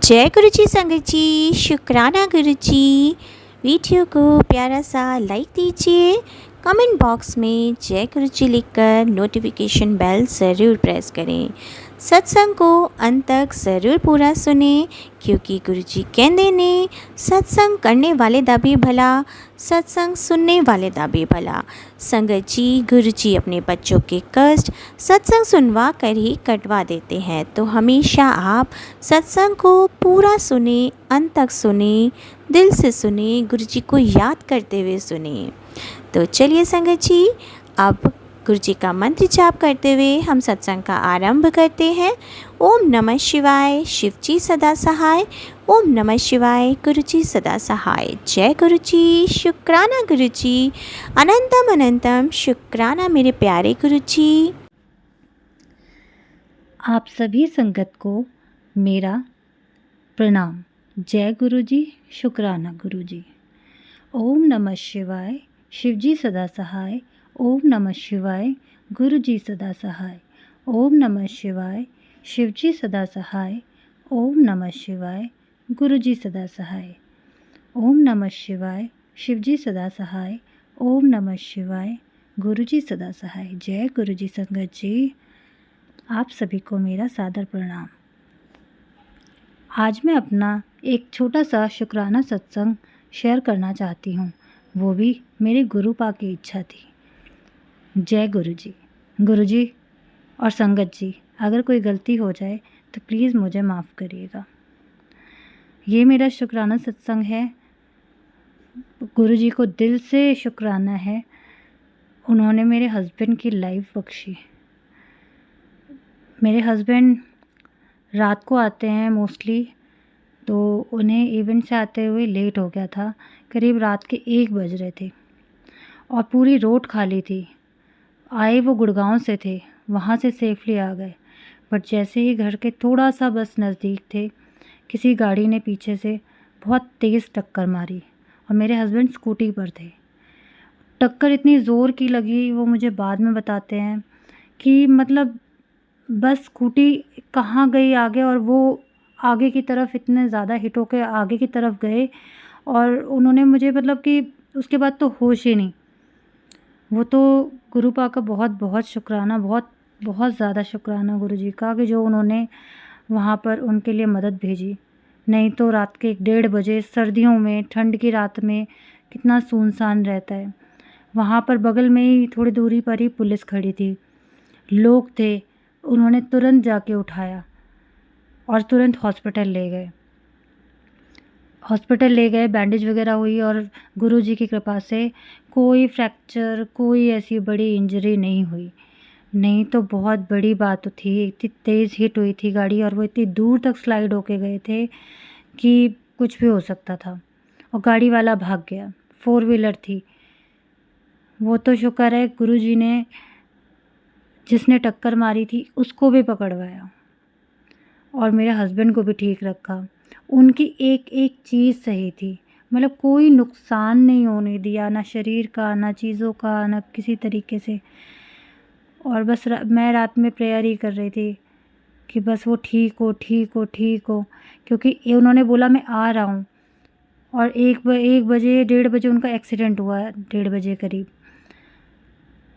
जय गुरु जी संगत जी, शुक्राना गुरु जी। वीडियो को प्यारा सा लाइक दीजिए, कमेंट बॉक्स में जय गुरु जी लिखकर नोटिफिकेशन बेल ज़रूर प्रेस करें। सत्संग को अंत तक ज़रूर पूरा सुने, क्योंकि गुरु जी कहते ने सत्संग करने वाले दा भी भला, सत्संग सुनने वाले दा भी भला। संगत जी, गुरु जी अपने बच्चों के कष्ट सत्संग सुनवा कर ही कटवा देते हैं, तो हमेशा आप सत्संग को पूरा सुने, अंत तक सुने, दिल से सुने, गुरु जी को याद करते हुए सुने। तो चलिए संगत जी, अब गुरु जी का मंत्र जाप करते हुए हम सत्संग का आरंभ करते हैं। ओम नमः शिवाय, शिव जी सदा सहाय। ओम नमः शिवाय, गुरु जी सदा सहाय। जय गुरु जी, शुक्राना गुरु जी, अनंतम अनंतम शुक्राना मेरे प्यारे गुरु जी। आप सभी संगत को मेरा प्रणाम। जय गुरु जी, शुक्राना गुरु जी। ओम नमः शिवाय, शिव जी सदा सहाय। ओम नमः शिवाय, गुरु जी सदा सहाय। ओम नमः शिवाय, शिव जी सदा सहाय। ओम नमः शिवाय, गुरु जी सदा सहाय। ओम नमः शिवाय, शिव जी सदा सहाय। ओम नमः शिवाय, गुरु जी सदा सहाय। जय गुरु जी संगत जी, आप सभी को मेरा सादर प्रणाम। आज मैं अपना एक छोटा सा शुक्राना सत्संग शेयर करना चाहती हूँ, वो भी मेरे गुरु पाक की इच्छा थी। जय गुरु जी और संगत जी, अगर कोई गलती हो जाए तो प्लीज़ मुझे माफ़ करिएगा। ये मेरा शुक्राना सत्संग है। गुरु जी को दिल से शुक्राना है, उन्होंने मेरे हस्बैंड की लाइफ बख्शी। मेरे हस्बैंड रात को आते हैं मोस्टली, तो उन्हें इवेंट से आते हुए लेट हो गया था। करीब रात के 1 बज रहे थे और पूरी रोड खाली थी। आए वो गुड़गांव से थे, वहाँ से सेफली आ गए, बट जैसे ही घर के थोड़ा सा बस नज़दीक थे, किसी गाड़ी ने पीछे से बहुत तेज़ टक्कर मारी और मेरे हस्बैंड स्कूटी पर थे। टक्कर इतनी ज़ोर की लगी, वो मुझे बाद में बताते हैं कि मतलब बस स्कूटी कहाँ गई आगे, और वो आगे की तरफ इतने ज़्यादा हिट होकर आगे की तरफ गए और उन्होंने मुझे मतलब कि उसके बाद तो होश ही नहीं। वो तो गुरु पाक का बहुत बहुत शुक्राना, बहुत बहुत ज़्यादा शुक्राना गुरु जी का, कि जो उन्होंने वहाँ पर उनके लिए मदद भेजी। नहीं तो रात के 1:30 बजे सर्दियों में, ठंड की रात में कितना सुनसान रहता है। वहाँ पर बगल में ही थोड़ी दूरी पर ही पुलिस खड़ी थी, लोग थे, उन्होंने तुरंत जाके उठाया और तुरंत हॉस्पिटल ले गए, बैंडेज वगैरह हुई और गुरु जी की कृपा से कोई फ्रैक्चर, कोई ऐसी बड़ी इंजरी नहीं हुई। नहीं तो बहुत बड़ी बात थी, इतनी तेज़ हिट हुई थी गाड़ी और वो इतनी दूर तक स्लाइड होके गए थे कि कुछ भी हो सकता था। और गाड़ी वाला भाग गया, 4 व्हीलर थी। वो तो शुक्र है गुरु जी ने जिसने टक्कर मारी थी उसको भी पकड़वाया और मेरे हस्बैंड को भी ठीक रखा। उनकी एक एक चीज़ सही थी, मतलब कोई नुकसान नहीं होने दिया, ना शरीर का, ना चीज़ों का, ना किसी तरीके से। और बस मैं रात में प्रेयर ही कर रही थी कि बस वो ठीक हो, क्योंकि ये उन्होंने बोला मैं आ रहा हूँ। और 1 बजे 1:30 बजे उनका एक्सीडेंट हुआ, 1:30 बजे करीब,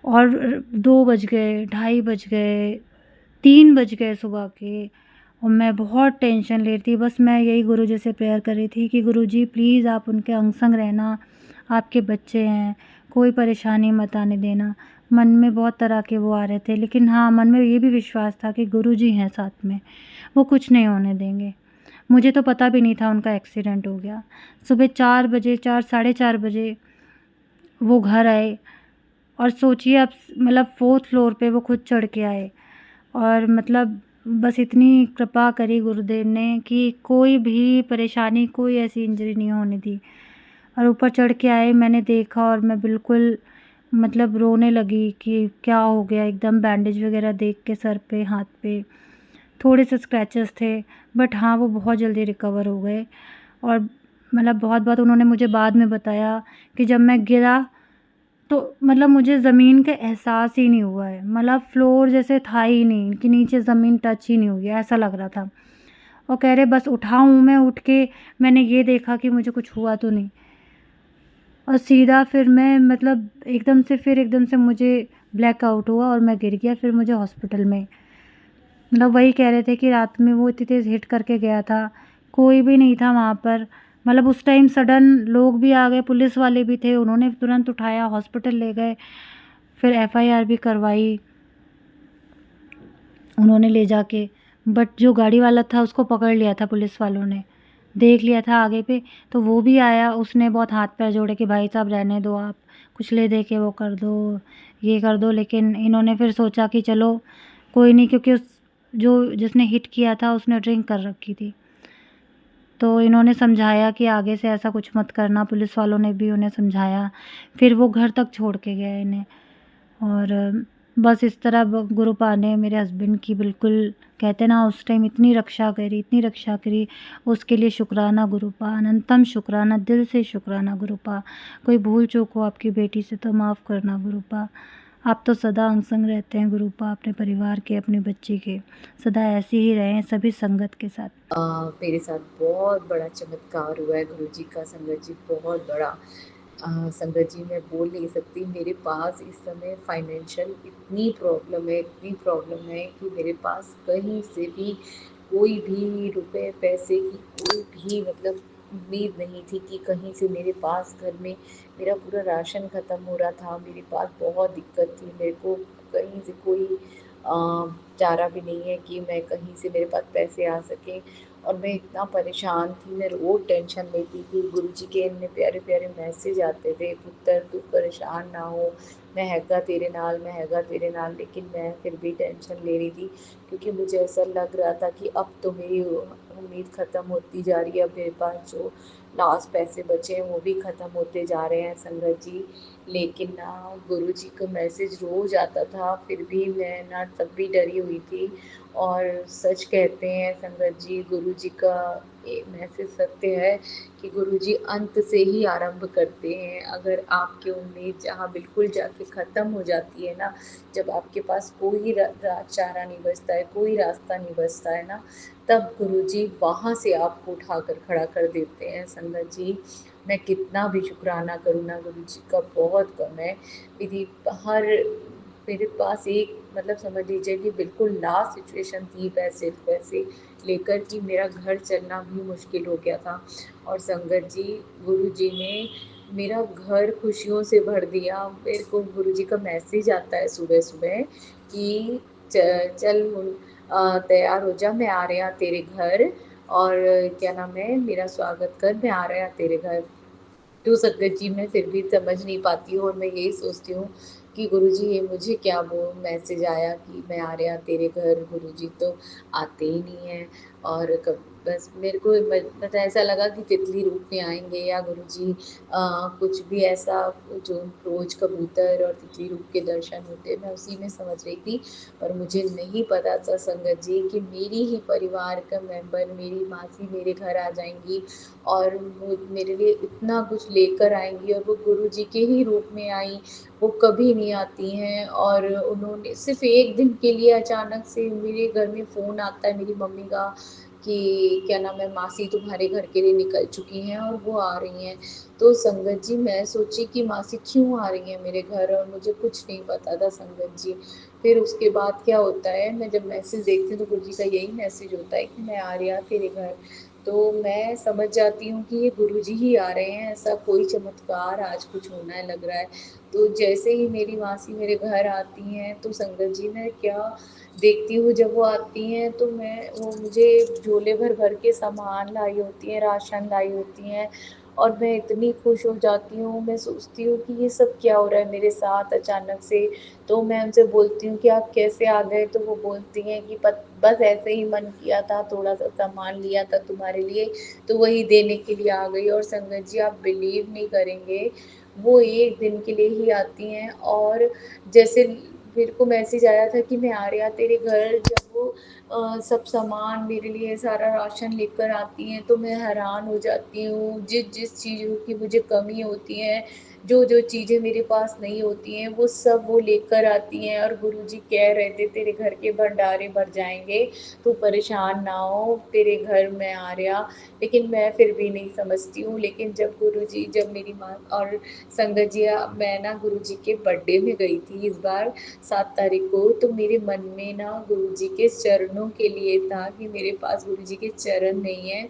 और 2 बज गए, 2:30 बज गए, 3 बज गए सुबह के, और मैं बहुत टेंशन ले रही थी। बस मैं यही गुरु जी से प्रेयर कर रही थी कि गुरु जी प्लीज़ आप उनके अंग संग रहना, आपके बच्चे हैं, कोई परेशानी मत आने देना। मन में बहुत तरह के वो आ रहे थे, लेकिन हाँ, मन में ये भी विश्वास था कि गुरु जी हैं साथ में, वो कुछ नहीं होने देंगे। मुझे तो पता भी नहीं था उनका एक्सीडेंट हो गया। सुबह 4 बजे, 4 साढ़े 4 बजे वो घर आए, और सोचिए आप, मतलब 4th फ्लोर पे वो खुद चढ़ के आए, और मतलब बस इतनी कृपा करी गुरुदेव ने कि कोई भी परेशानी, कोई ऐसी इंजरी नहीं होने दी। और ऊपर चढ़ के आए, मैंने देखा और मैं बिल्कुल मतलब रोने लगी कि क्या हो गया। एकदम बैंडेज वगैरह देख के सर पे, हाथ पे थोड़े से स्क्रैचेस थे, बट हाँ वो बहुत जल्दी रिकवर हो गए। और मतलब बहुत उन्होंने मुझे बाद में बताया कि जब मैं गिरा तो मतलब मुझे ज़मीन का एहसास ही नहीं हुआ है, मतलब फ्लोर जैसे था ही नहीं, कि नीचे ज़मीन टच ही नहीं हुई, ऐसा लग रहा था। और कह रहे बस उठा हूँ मैं, उठ के मैंने ये देखा कि मुझे कुछ हुआ तो नहीं, और सीधा फिर मैं मतलब एकदम से मुझे ब्लैकआउट हुआ और मैं गिर गया। फिर मुझे हॉस्पिटल में, मतलब वही कह रहे थे कि रात में वो इतनी तेज़ हिट करके गया था, कोई भी नहीं था वहाँ पर। मतलब उस टाइम सडन लोग भी आ गए, पुलिस वाले भी थे, उन्होंने तुरंत उठाया, हॉस्पिटल ले गए, फिर एफआईआर भी करवाई उन्होंने ले जाके। बट जो गाड़ी वाला था उसको पकड़ लिया था पुलिस वालों ने, देख लिया था आगे पे, तो वो भी आया, उसने बहुत हाथ पैर जोड़े कि भाई साहब रहने दो, आप कुछ ले दे के वो कर दो, ये कर दो। लेकिन इन्होंने फिर सोचा कि चलो कोई नहीं, क्योंकि जिसने हिट किया था उसने ड्रिंक कर रखी थी। तो इन्होंने समझाया कि आगे से ऐसा कुछ मत करना, पुलिस वालों ने भी उन्हें समझाया। फिर वो घर तक छोड़ के गए इन्हें। और बस इस तरह गुरुपा ने मेरे हस्बैंड की बिल्कुल, कहते ना उस टाइम इतनी रक्षा करी, उसके लिए शुक्राना गुरुपा, अनंतम शुक्राना, दिल से शुक्राना गुरुपा। कोई भूल चूक हो आपकी बेटी से तो माफ़ करना गुरुपा। आप तो सदा अंग संग रहते हैं गुरुपा, अपने परिवार के, अपने बच्चे के, सदा ऐसे ही रहें सभी संगत के साथ। मेरे साथ बहुत बड़ा चमत्कार हुआ है गुरुजी का। संगत जी बहुत बड़ा, संगत जी मैं बोल नहीं सकती। मेरे पास इस समय फाइनेंशियल इतनी प्रॉब्लम है कि मेरे पास कहीं से भी कोई भी रुपए पैसे की कोई भी मतलब उम्मीद नहीं थी कि कहीं से मेरे पास घर में मेरा पूरा राशन ख़त्म हो रहा था। मेरे पास बहुत दिक्कत थी, मेरे को कहीं से कोई चारा भी नहीं है कि मैं कहीं से मेरे पास पैसे आ सकें। और मैं इतना परेशान थी, मैं रोज़ टेंशन लेती थी। गुरुजी के इतने प्यारे प्यारे मैसेज आते थे, पुत्र तू परेशान ना हो, मैं हैगा तेरे नाल, मैं हैगा तेरे नाल। लेकिन मैं फिर भी टेंशन ले रही थी, क्योंकि मुझे ऐसा लग रहा था कि अब तो मेरी उम्मीद ख़त्म होती जा रही है। अब मेरे पास जो लास्ट पैसे बचे हैं वो भी ख़त्म होते जा रहे हैं संगत जी। लेकिन ना गुरुजी का मैसेज रोज़ आता था, फिर भी मैं ना तब भी डरी हुई थी। और सच कहते हैं संगत जी, गुरुजी का ये मैसेज सत्य है कि गुरुजी अंत से ही आरंभ करते हैं। अगर आपकी उम्मीद जहाँ बिल्कुल जाके ख़त्म हो जाती है ना, जब आपके पास कोई चारा नहीं बचता है, कोई रास्ता नहीं बचता है ना, तब गुरुजी वहाँ से आपको उठाकर खड़ा कर देते हैं संगत जी। मैं कितना भी शुक्राना करूँ ना गुरुजी का बहुत कम है। मेरी हर मेरे पास एक मतलब समझ लीजिए कि बिल्कुल लास्ट सिचुएशन थी पैसे पैसे लेकर कि मेरा घर चलना भी मुश्किल हो गया था। और संगत जी, गुरुजी ने मेरा घर खुशियों से भर दिया। मेरे को गुरुजी का मैसेज आता है सुबह-सुबह कि चल हुण तैयार हो जा, मैं आ रहा तेरे घर, और क्या नाम है, मेरा स्वागत कर, मैं आ रहा तेरे घर। तो संगत जी मैं फिर भी समझ नहीं पाती हूँ, और मैं यही सोचती हूँ कि गुरुजी ये मुझे क्या वो मैसेज आया कि मैं आ रहा तेरे घर। गुरुजी तो आते ही नहीं हैं। और बस मेरे को मतलब ऐसा लगा कि तितली रूप में आएंगे, या गुरुजी कुछ भी ऐसा जो रोज कबूतर और तितली रूप के दर्शन होते, मैं उसी में समझ रही थी। पर मुझे नहीं पता था संगत जी कि मेरी ही परिवार का मेंबर, मेरी मासी मेरे घर आ जाएंगी और मेरे लिए इतना कुछ लेकर आएँगी, और वो गुरुजी के ही रूप में आई। वो कभी नहीं आती हैं, और उन्होंने सिर्फ़ एक दिन के लिए अचानक से मेरे घर में फ़ोन आता है मेरी मम्मी का कि क्या नाम है, मासी तुम्हारे घर के लिए निकल चुकी हैं और वो आ रही हैं। तो संगत जी मैं सोची कि मासी क्यों आ रही हैं मेरे घर, और मुझे कुछ नहीं पता था संगत जी। फिर उसके बाद क्या होता है, मैं जब मैसेज देखती हूँ तो गुरुजी का यही मैसेज होता है कि मैं आ रहा तेरे घर। तो मैं समझ जाती हूँ कि ये गुरुजी ही आ रहे हैं, ऐसा कोई चमत्कार आज कुछ होना है लग रहा है। तो जैसे ही मेरी मासी मेरे घर आती हैं तो संगत जी मैं क्या देखती हूँ, जब वो आती हैं तो वो मुझे झोले भर-भर के सामान लाई होती हैं, राशन लाई होती हैं, और मैं इतनी खुश हो जाती हूँ। मैं सोचती हूँ कि ये सब क्या हो रहा है मेरे साथ अचानक से। तो मैं उनसे बोलती हूँ कि आप कैसे आ गए? तो वो बोलती हैं कि बस ऐसे ही मन किया था, थोड़ा-सा सामान लिया था तुम्हारे लिए, तो वही देने के लिए आ गई। और संगत जी आप बिलीव नहीं करेंगे, वो 1 दिन के लिए ही आती हैं, और जैसे मेरे को मैसेज आया था कि मैं आ रहा तेरे घर, जब वो सब सामान मेरे लिए सारा राशन लेकर आती हैं, तो मैं हैरान हो जाती हूँ। जिस-जिस चीज़ों की मुझे कमी होती है, जो-जो चीज़ें मेरे पास नहीं होती हैं, वो सब वो लेकर आती हैं और गुरुजी कह रहे थे तेरे घर के भंडारे भर जाएँगे, तू परेशान ना हो, तेरे घर मैं आ रहा। लेकिन मैं फिर भी नहीं समझती हूँ, लेकिन जब मेरी माँ और संगत जी मैं ना गुरुजी के बर्थडे में गई थी इस बार 7 तारीख को, तो मेरे मन में ना गुरुजी के चरणों के लिए था कि मेरे पास गुरुजी के चरण नहीं हैं।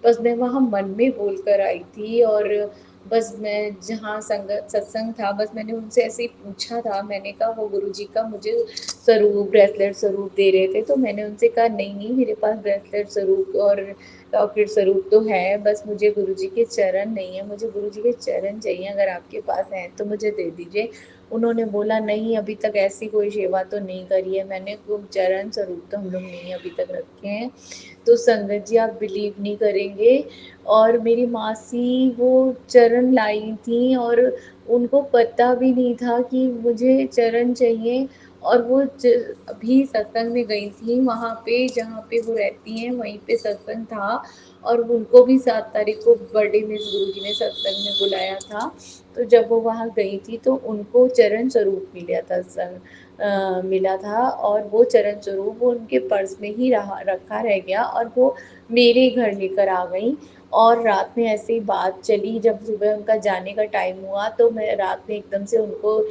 बस मैं वहाँ मन में बोल कर आई थी और बस मैं जहाँ सत्संग था, बस मैंने उनसे ऐसे ही पूछा था, मैंने कहा वो गुरुजी का मुझे ब्रेसलेट स्वरूप दे रहे थे, तो मैंने उनसे कहा नहीं मेरे पास ब्रेसलेट स्वरूप और लॉकेट स्वरूप तो है, बस मुझे गुरुजी के चरण नहीं है, मुझे गुरुजी के चरण चाहिए, अगर आपके पास हैं तो मुझे दे दीजिए। उन्होंने बोला नहीं अभी तक ऐसी कोई सेवा तो नहीं करी है मैंने, वो चरण स्वरूप तो हम लोग नहीं अभी तक रखे हैं। तो संगत जी आप बिलीव नहीं करेंगे, और मेरी मासी वो चरण लाई थी और उनको पता भी नहीं था कि मुझे चरण चाहिए, और वो अभी सत्संग में गई थी वहाँ पे जहाँ पे वो रहती हैं वहीं पे सत्संग था, और उनको भी 7 तारीख को बर्थडे में गुरुजी ने सत्संग में बुलाया था। तो जब वो वहाँ गई थी तो उनको चरण स्वरूप मिला था, और वो चरण स्वरूप वो उनके पर्स में ही रखा रह गया, और वो मेरे घर लेकर आ गई। और रात में ऐसे ही बात चली, जब सुबह उनका जाने का टाइम हुआ तो मैं रात में एकदम से उनको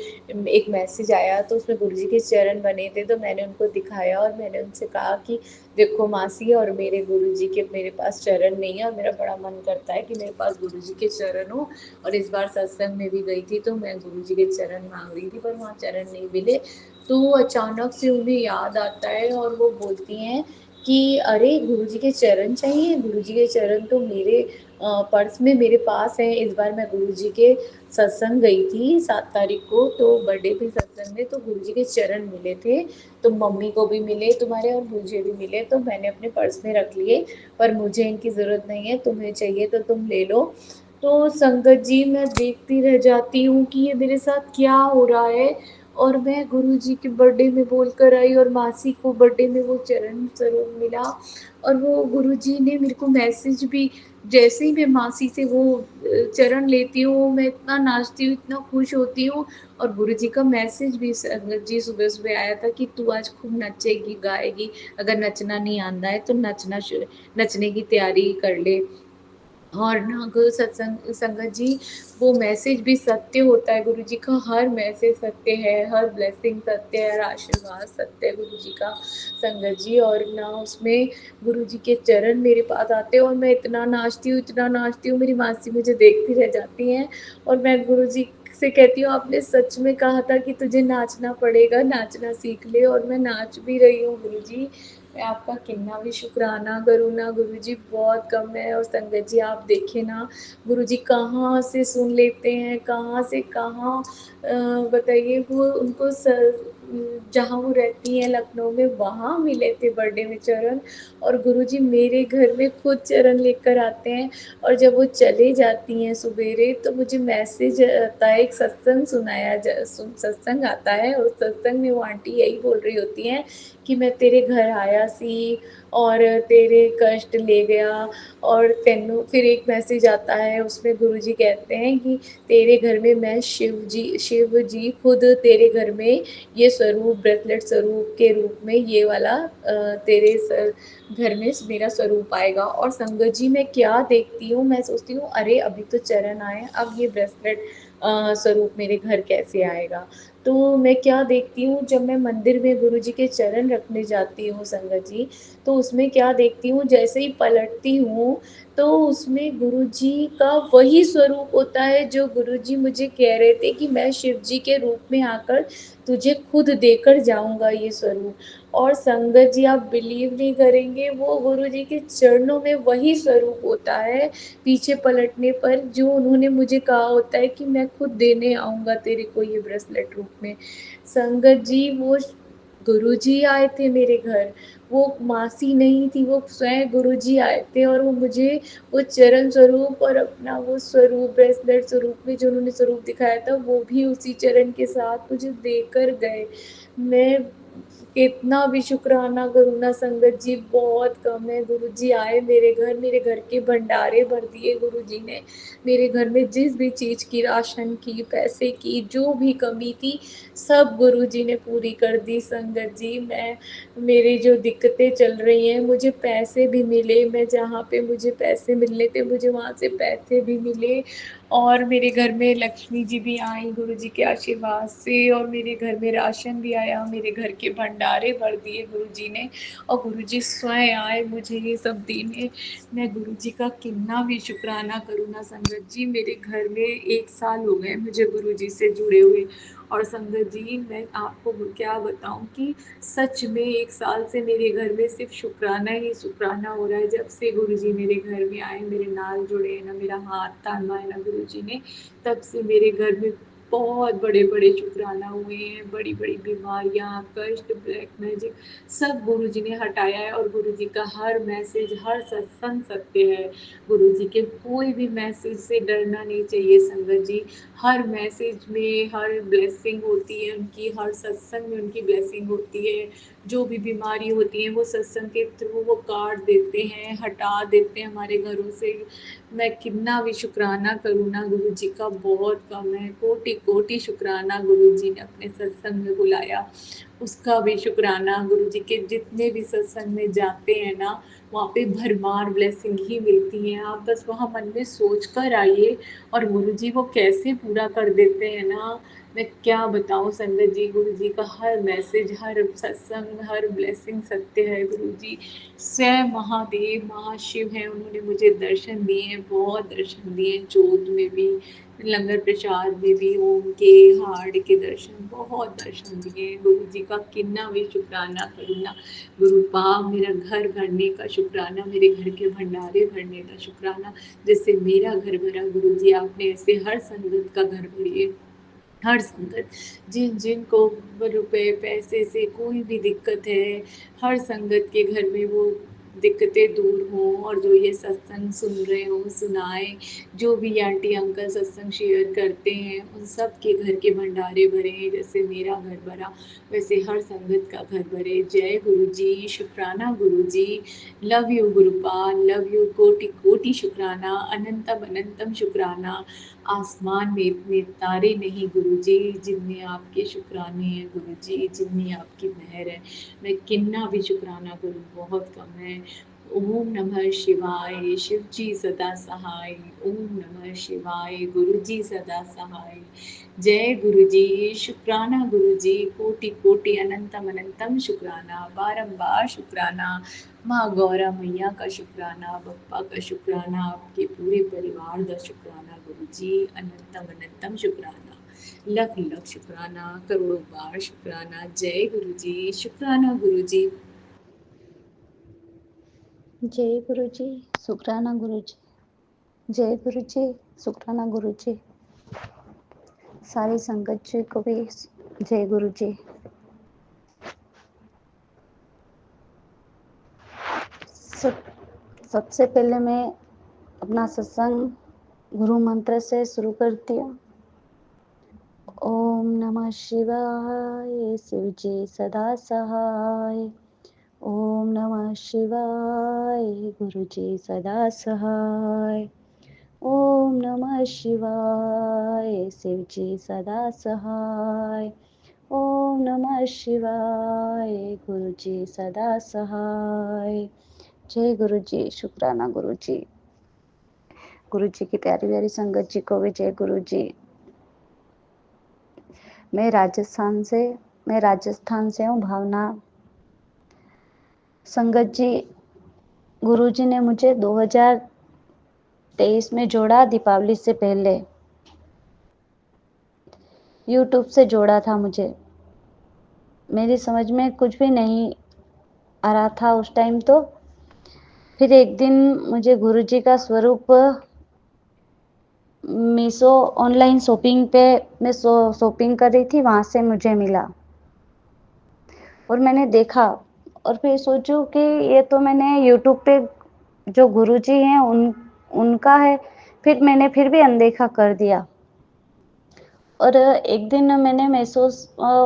एक मैसेज आया, तो उसमें गुरुजी के चरण बने थे, तो मैंने उनको दिखाया और मैंने उनसे कहा कि देखो मासी, और मेरे गुरुजी के मेरे पास चरण नहीं है और मेरा बड़ा मन करता है कि मेरे पास गुरुजी के चरण हो। और इस बार सत्संग में भी गई थी तो मैं गुरुजी के चरण मांग रही थी, पर वहाँ चरण नहीं मिले। तो अचानक से उन्हें याद आता है और वो बोलती हैं कि अरे गुरुजी के चरण चाहिए, गुरुजी के चरण तो मेरे पर्स में मेरे पास हैं। इस बार मैं गुरुजी के सत्संग गई थी 7 तारीख को, तो बर्थडे पे सत्संग में तो गुरुजी के चरण मिले थे, तो मम्मी को भी मिले तुम्हारे और मुझे भी मिले, तो मैंने अपने पर्स में रख लिए, पर मुझे इनकी ज़रूरत नहीं है, तुम्हें चाहिए तो तुम ले लो। तो संगत जी मैं देखती रह जाती हूँ कि ये मेरे साथ क्या हो रहा है, और मैं गुरुजी के बर्थडे में बोल कर आई और मासी को बर्थडे में वो चरण स्वरूप मिला, और वो गुरुजी ने मेरे को मैसेज भी, जैसे ही मैं मासी से वो चरण लेती हूँ मैं इतना नाचती हूँ, इतना खुश होती हूँ, और गुरुजी का मैसेज भी संगत जी सुबह-सुबह आया था कि तू आज खूब नचेगी, गाएगी, अगर नचना नहीं आता है तो नचने की तैयारी कर ले। और ना गुरु सत्संग संगत जी, वो मैसेज भी सत्य होता है, गुरुजी का हर मैसेज सत्य है, हर ब्लेसिंग सत्य है, हर आशीर्वाद सत्य है गुरुजी का संगत जी। और ना उसमें गुरुजी के चरण मेरे पास आते हैं और मैं इतना नाचती हूँ, मेरी मासी मुझे देखती रह जाती हैं, और मैं गुरुजी से कहती हूँ आपने सच में कहा था कि तुझे नाचना पड़ेगा, नाचना सीख ले, और मैं नाच भी रही हूँ गुरुजी। मैं आपका कितना भी शुक्राना करूँ ना गुरुजी, बहुत कम है। और संगत जी आप देखें ना, गुरुजी कहाँ से सुन लेते हैं, कहाँ से कहाँ बताइए, वो उनको जहाँ वो रहती हैं लखनऊ में वहाँ मिले थे बर्थडे में चरण, और गुरुजी मेरे घर में खुद चरण लेकर आते हैं, और जब वो चले जाती हैं सवेरे तो मुझे मैसेज आता है, एक सत्संग आता है, उस सत्संग में वो आंटी यही बोल रही होती हैं कि मैं तेरे घर आया सी और तेरे कष्ट ले गया, और तेनू फिर एक मैसेज आता है उसमें गुरुजी कहते हैं कि तेरे घर में मैं शिव जी खुद तेरे घर में ये स्वरूप ब्रेसलेट स्वरूप के रूप में ये वाला तेरे घर में मेरा स्वरूप आएगा। और संगत जी मैं क्या देखती हूँ, मैं सोचती हूँ अरे अभी तो चरण आए, अब ये ब्रेसलेट स्वरूप मेरे घर कैसे आएगा। तो मैं क्या देखती हूँ, जब मैं मंदिर में गुरुजी के चरण रखने जाती हूँ संगत जी, तो उसमें क्या देखती हूँ, जैसे ही पलटती हूँ तो उसमें गुरुजी का वही स्वरूप होता है जो गुरुजी मुझे कह रहे थे कि मैं शिव जी के रूप में आकर तुझे खुद देकर जाऊँगा ये स्वरूप। और संगत जी आप बिलीव नहीं करेंगे, वो गुरुजी के चरणों में वही स्वरूप होता है, पीछे पलटने पर जो उन्होंने मुझे कहा होता है कि मैं खुद देने आऊँगा तेरे को ये ब्रेसलेट रूप में। संगत जी वो गुरुजी आए थे मेरे घर, वो मासी नहीं थी, वो स्वयं गुरुजी आए थे, और वो मुझे वो चरण स्वरूप और अपना वो स्वरूप ब्रेसलेट स्वरूप में जो उन्होंने स्वरूप दिखाया था, वो भी उसी चरण के साथ मुझे देकर गए। मैं कितना भी शुक्राना करूँ ना संगत जी बहुत कम है। गुरु जी आए मेरे घर के भंडारे भर दिए गुरु जी ने। मेरे घर में जिस भी चीज़ की, राशन की, पैसे की जो भी कमी थी सब गुरु जी ने पूरी कर दी संगत जी। मेरी जो दिक्कतें चल रही हैं, मुझे पैसे भी मिले, मैं जहाँ पे मुझे पैसे मिलने थे मुझे वहाँ से पैसे भी मिले और मेरे घर में लक्ष्मी जी भी आई गुरु जी के आशीर्वाद से और मेरे घर में राशन भी आया, मेरे घर के भंडारे भर दिए गुरु जी ने और गुरु जी स्वयं आए मुझे ये सब देने। मैं गुरु जी का कितना भी शुक्राना करूँ ना संगत जी। मेरे घर में 1 साल हो गए मुझे गुरु जी से जुड़े हुए और संगत जी मैं आपको क्या बताऊँ कि सच में 1 साल से मेरे घर में सिर्फ शुक्राना ही शुक्राना हो रहा है। जब से गुरुजी मेरे घर में आए, मेरे नाल जुड़े हैं ना, मेरा हाथ थामा है ना गुरुजी ने, तब से मेरे घर में बहुत बड़े-बड़े शुक्राना हुए हैं। बड़ी-बड़ी बीमारियाँ, कष्ट, ब्लैक मैजिक सब गुरुजी ने हटाया है और गुरुजी का हर मैसेज, हर सत्संग सत्य है। गुरुजी के कोई भी मैसेज से डरना नहीं चाहिए संगत जी। हर मैसेज में हर ब्लेसिंग होती है उनकी, हर सत्संग में उनकी ब्लेसिंग होती है। जो भी बीमारी होती है वो सत्संग के थ्रू वो काट देते हैं, हटा देते हैं हमारे घरों से। मैं कितना भी शुक्राना करूँ ना गुरु जी का बहुत कम है। कोटि-कोटि शुक्राना गुरु जी ने अपने सत्संग में बुलाया, उसका भी शुक्राना। गुरु जी के जितने भी सत्संग में जाते हैं ना, वहाँ पे भरमार ब्लेसिंग ही मिलती है। आप बस वहाँ मन में सोच कर आइए और गुरु जी वो कैसे पूरा कर देते हैं ना, मैं क्या बताऊँ संगत जी। गुरु जी का हर मैसेज, हर सत्संग, हर ब्लेसिंग सत्य है गुरु जी। स्वयं महादेव, महाशिव हैं, उन्होंने मुझे दर्शन दिए हैं, बहुत दर्शन दिए हैं, जोत में भी, लंगर प्रसाद में भी, ओम के, हार्ड के दर्शन, बहुत दर्शन दिए हैं। गुरु जी का कितना भी शुक्राना करूँ ना। गुरु पाप मेरा घर भरने का शुक्राना, मेरे घर के भंडारे भरने का शुक्राना। जैसे मेरा घर भरा गुरु जी, आपने ऐसे हर संगत का घर भरिए। हर संगत जिनको रुपए पैसे से कोई भी दिक्कत है, हर संगत के घर में वो दिक्कतें दूर हों और जो ये सत्संग सुन रहे हों सुनाएं। जो भी आंटी अंकल सत्संग शेयर करते हैं उन सब के घर के भंडारे भरे। जैसे मेरा घर भरा वैसे हर संगत का घर भरे। जय गुरु जी, शुक्राना Guru ji, love you Gurupal, love you, कोटि कोटि शुक्राना, अनंतम अनंतम शुक्राना। आसमान में इतने तारे नहीं गुरुजी जिनमें आपके शुक्राने हैं गुरुजी, जिनमें आपकी मेहर है। मैं कितना भी शुक्राना करूँ बहुत कम है। ओम नमः शिवाय, शिव जी सदा सहाय। ओम नमः शिवाय, गुरु जी सदा सहाय। जय गुरु जी, शुक्राना गुरु जी, कोटि कोटि अनंतम अनंतम शुक्राना, बारंबार शुक्राना। माँ गौरा मैया का शुक्राना, बप्पा का शुक्राना, आपके पूरे परिवार का शुक्राना गुरु जी, अनंतम अनंतम शुक्राना, लख लख शुक्राना, करोड़ों बार शुक्राना। जय गुरु जी, शुक्राना गुरु जी। जय गुरु जी, शुक्राना गुरु जी। जय गुरु जी, शुक्राना गुरु जी। सारी संगत जी को भी जय गुरु जी। सबसे पहले मैं अपना सत्संग गुरु मंत्र से शुरू करती हूँ। ओम नमः शिवाय, शिव जी सदा सहाय। ओम नमः शिवाय, गुरु जी सदा सहाय। ओम नमः शिवाय, शिव जी सदा सहाय। ओम नमः शिवाय, गुरु जी सदा सहाय। जय गुरु जी, शुक्राना गुरु जी। गुरु जी की प्यारी प्यारी संगत जी को भी जय गुरु जी। मैं राजस्थान से हूँ, भावना। संगत जी, गुरु जी ने मुझे 2023 में जोड़ा, दीपावली से पहले यूट्यूब से जोड़ा था मुझे। मेरी समझ में कुछ भी नहीं आ रहा था उस टाइम तो। फिर एक दिन मुझे गुरु जी का स्वरूप मीशो ऑनलाइन शॉपिंग पे मैं शॉपिंग कर रही थी, वहाँ से मुझे मिला और मैंने देखा और फिर सोचूं कि ये तो मैंने यूट्यूब पे जो गुरुजी हैं उनका है। फिर मैंने फिर भी अनदेखा कर दिया और एक दिन मैंने मीशो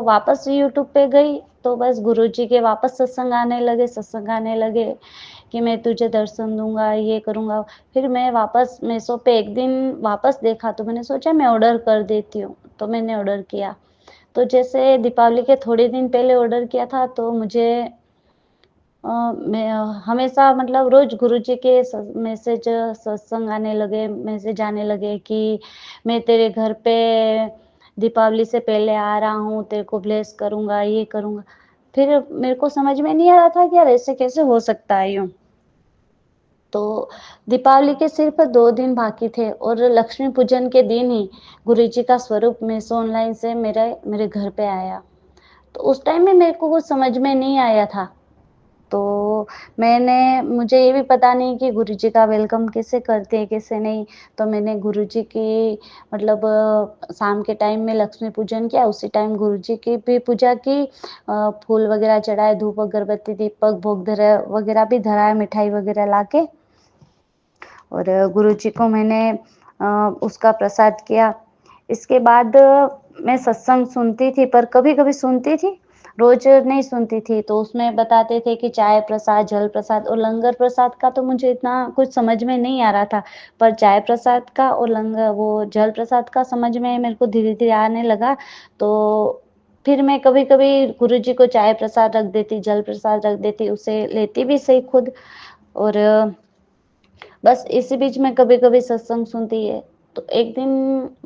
वापस यूट्यूब पे गई तो बस गुरुजी के वापस सत्संग आने लगे कि मैं तुझे दर्शन दूंगा, ये करूंगा। फिर मैं वापस मीशो पे एक दिन वापस देखा तो मैंने सोचा मैं ऑर्डर कर देती हूँ, तो मैंने ऑर्डर किया। तो जैसे दीपावली के थोड़े दिन पहले ऑर्डर किया था, तो मुझे मैं हमेशा मतलब रोज गुरुजी के मैसेज सत्संग मैसेज आने लगे कि मैं तेरे घर पे दीपावली से पहले आ रहा हूँ, तेरे को ब्लेस करूंगा, ये करूंगा। फिर मेरे को समझ में नहीं आ रहा था कि यार ऐसे कैसे हो सकता है यूं। तो दीपावली के सिर्फ 2 दिन बाकी थे और लक्ष्मी पूजन के दिन ही गुरुजी का स्वरूप मीशो ऑनलाइन से मेरे घर पे आया। तो उस टाइम में मेरे को कुछ समझ में नहीं आया था। तो मुझे ये भी पता नहीं कि गुरुजी का वेलकम कैसे करते हैं, कैसे नहीं। तो मैंने गुरुजी की मतलब शाम के टाइम में लक्ष्मी पूजन किया, उसी टाइम गुरुजी की भी पूजा की। फूल वगैरह चढ़ाए, धूप अगरबत्ती दीपक भोग धरा वगैरह भी धराया, मिठाई वगैरह लाके। और गुरुजी को मैंने उसका प्रसाद किया। इसके बाद मैं सत्संग सुनती थी, पर कभी-कभी सुनती थी, रोज नहीं सुनती थी। तो उसमें बताते थे कि चाय प्रसाद, जल प्रसाद और लंगर प्रसाद का तो मुझे इतना कुछ समझ में नहीं आ रहा था। पर चाय प्रसाद का और वो जल प्रसाद का समझ में मेरे को धीरे-धीरे आने लगा। तो फिर मैं कभी-कभी गुरुजी को चाय प्रसाद रख देती, जल प्रसाद रख देती, उसे लेती भी सही खुद। और बस इसी बीच में कभी-कभी सत्संग सुनती है। तो एक दिन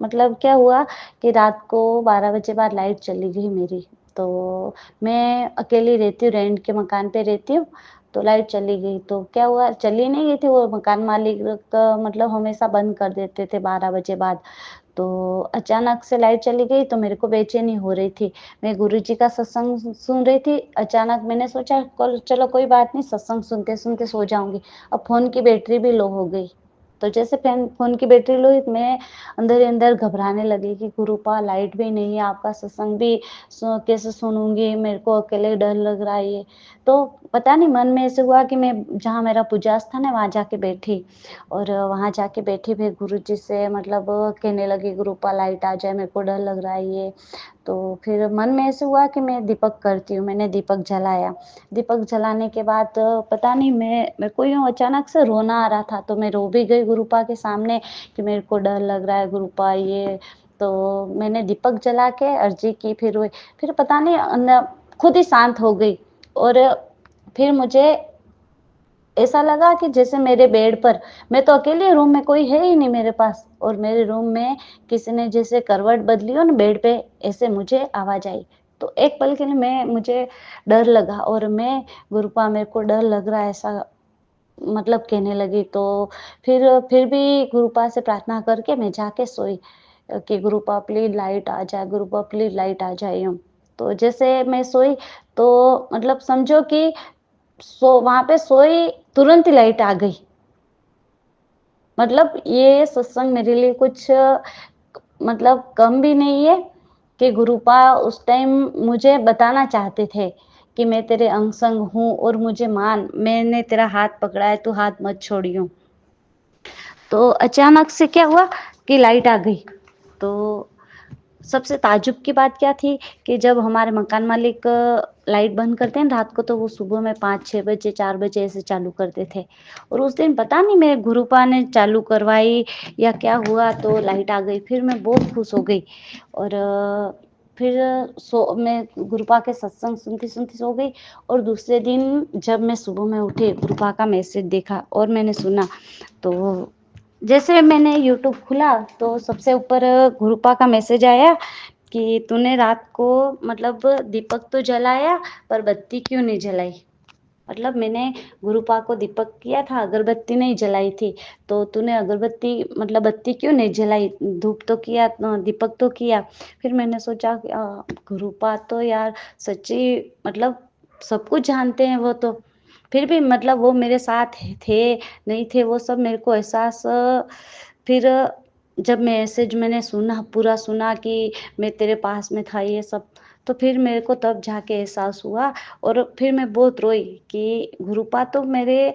मतलब क्या हुआ कि रात को 12 बजे बाद लाइट चली गई मेरी। तो मैं अकेली रहती हूँ, रेंट के मकान पे रहती हूँ, तो लाइट चली गई। तो क्या हुआ, चली नहीं गई थी, वो मकान मालिक मतलब हमेशा बंद कर देते थे 12 बजे बाद। तो अचानक से लाइट चली गई तो मेरे को बेचैनी हो रही थी। मैं गुरुजी का सत्संग सुन रही थी, अचानक मैंने सोचा कल चलो कोई बात नहीं, सत्संग सुनते-सुनते सो जाऊँगी। अब फ़ोन की बैटरी भी लो हो गई। तो जैसे फ़ोन की बैटरी लो हुई, मैं अंदर ही अंदर घबराने लगी कि गुरुपा लाइट भी नहीं है, आपका सत्संग भी कैसे सुनूँगी, मेरे को अकेले डर लग रहा है ये। तो पता नहीं मन में ऐसे हुआ कि मैं जहाँ मेरा पूजा स्थान है वहाँ जाके बैठी। और वहाँ जाके बैठी फिर गुरुजी से मतलब कहने लगी, गुरुपा लाइट आ जाए, मेरे को डर लग रहा है ये। तो फिर मन में ऐसे हुआ कि मैं दीपक करती हूँ, मैंने दीपक जलाया। दीपक जलाने के बाद पता नहीं मेरे को यूँ अचानक से रोना आ रहा था, तो मैं रो भी गई गुरुपा के सामने कि मेरे को डर लग रहा है गुरुपा ये। तो मैंने दीपक जला के अर्जी की, फिर पता नहीं खुद ही शांत हो गई। और फिर मुझे ऐसा लगा कि जैसे मेरे बेड पर, मैं तो अकेली रूम में, कोई है ही नहीं मेरे पास, और मेरे रूम में किसी ने जैसे करवट बदली हो ना बेड पे, ऐसे मुझे आवाज़ आई। तो एक पल के लिए मुझे डर लगा और मैं गुरुपा मेरे को डर लग रहा है ऐसा मतलब कहने लगी। तो फिर भी गुरुपा से प्रार्थना करके मैं जाके सोई कि गुरुपा प्लीज़ लाइट आ जाए, गुरुपा प्लीज़ लाइट आ जाए यूँ। तो जैसे मैं सोई तो मतलब समझो कि वहाँ पे सोई, तुरंत ही लाइट आ गई। मतलब ये सत्संग मेरे लिए कुछ मतलब कम भी नहीं है कि गुरुपा उस टाइम मुझे बताना चाहते थे कि मैं तेरे अंग संग हूँ और मुझे मान, मैंने तेरा हाथ पकड़ा है, तू हाथ मत छोड़ियो। तो अचानक से क्या हुआ कि लाइट आ गई। तो सबसे ताज्जुब की बात क्या थी कि जब हमारे मकान मालिक लाइट बंद करते हैं ना रात को, तो वो सुबह में 5-6 बजे 4 बजे ऐसे चालू करते थे। और उस दिन पता नहीं मेरे गुरुपा ने चालू करवाई या क्या हुआ, तो लाइट आ गई। फिर मैं बहुत खुश हो गई और फिर मैं गुरुपा के सत्संग सुनती-सुनती सो गई। और दूसरे दिन जब मैं सुबह में उठी, गुरुपा का मैसेज देखा और मैंने सुना। तो जैसे मैंने यूट्यूब खुला तो सबसे ऊपर गुरुपा का मैसेज आया कि तूने रात को मतलब दीपक तो जलाया पर बत्ती क्यों नहीं जलाई। मतलब मैंने गुरुपा को दीपक किया था, अगरबत्ती नहीं जलाई थी, तो तूने अगरबत्ती मतलब बत्ती क्यों नहीं जलाई, धूप तो किया, दीपक तो किया। फिर मैंने सोचा कि गुरुपा तो यार सच्ची मतलब सब कुछ जानते हैं वो तो। फिर भी मतलब वो मेरे साथ थे नहीं थे वो सब मेरे को एहसास फिर जब मैंने सुना, पूरा सुना कि मैं तेरे पास में था ये सब, तो फिर मेरे को तब जाके एहसास हुआ। और फिर मैं बहुत रोई कि गुरुपा तो मेरे